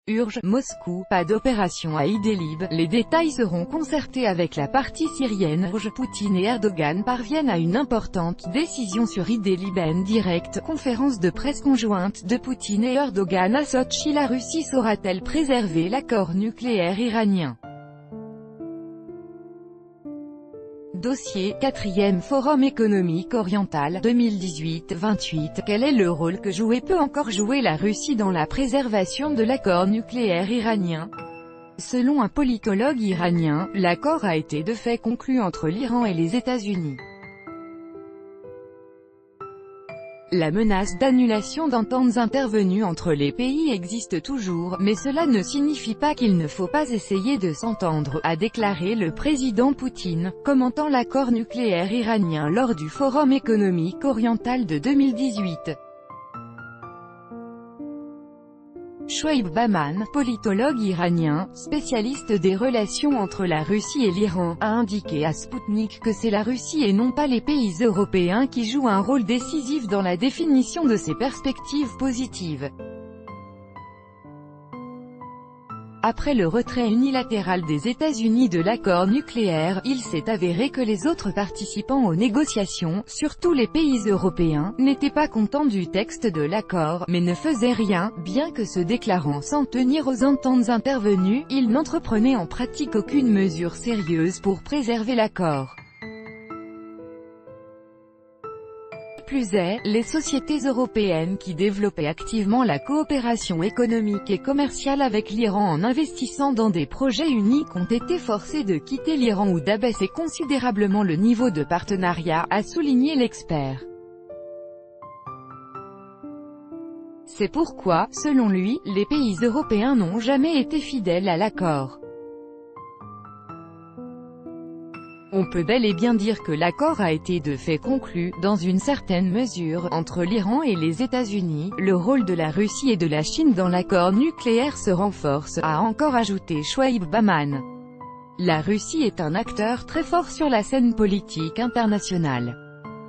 Urge, Moscou, pas d'opération à Idlib, les détails seront concertés avec la partie syrienne. Urge, Poutine et Erdogan parviennent à une importante décision sur Idlib. En direct, conférence de presse conjointe de Poutine et Erdogan à Sotchi. La Russie saura-t-elle préserver l'accord nucléaire iranien? Dossier, 4e Forum économique oriental, 2018-28. Quel est le rôle que joue et peut encore jouer la Russie dans la préservation de l'accord nucléaire iranien? Selon un politologue iranien, l'accord a été de fait conclu entre l'Iran et les États-Unis. La menace d'annulation d'ententes intervenues entre les pays existe toujours, mais cela ne signifie pas qu'il ne faut pas essayer de s'entendre, a déclaré le président Poutine, commentant l'accord nucléaire iranien lors du Forum économique oriental de 2018. Shoaib Bahman, politologue iranien, spécialiste des relations entre la Russie et l'Iran, a indiqué à Sputnik que c'est la Russie et non pas les pays européens qui jouent un rôle décisif dans la définition de ces perspectives positives. Après le retrait unilatéral des États-Unis de l'accord nucléaire, il s'est avéré que les autres participants aux négociations, surtout les pays européens, n'étaient pas contents du texte de l'accord, mais ne faisaient rien, bien que se déclarant s'en tenir aux ententes intervenues, ils n'entreprenaient en pratique aucune mesure sérieuse pour préserver l'accord. Plus est, les sociétés européennes qui développaient activement la coopération économique et commerciale avec l'Iran en investissant dans des projets uniques ont été forcées de quitter l'Iran ou d'abaisser considérablement le niveau de partenariat, a souligné l'expert. C'est pourquoi, selon lui, les pays européens n'ont jamais été fidèles à l'accord. On peut bel et bien dire que l'accord a été de fait conclu, dans une certaine mesure, entre l'Iran et les États-Unis. Le rôle de la Russie et de la Chine dans l'accord nucléaire se renforce, a encore ajouté Shoaib Bahman. La Russie est un acteur très fort sur la scène politique internationale.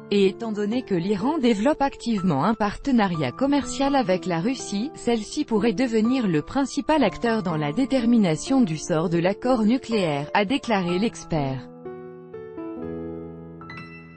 Et étant donné que l'Iran développe activement un partenariat commercial avec la Russie, celle-ci pourrait devenir le principal acteur dans la détermination du sort de l'accord nucléaire, a déclaré l'expert.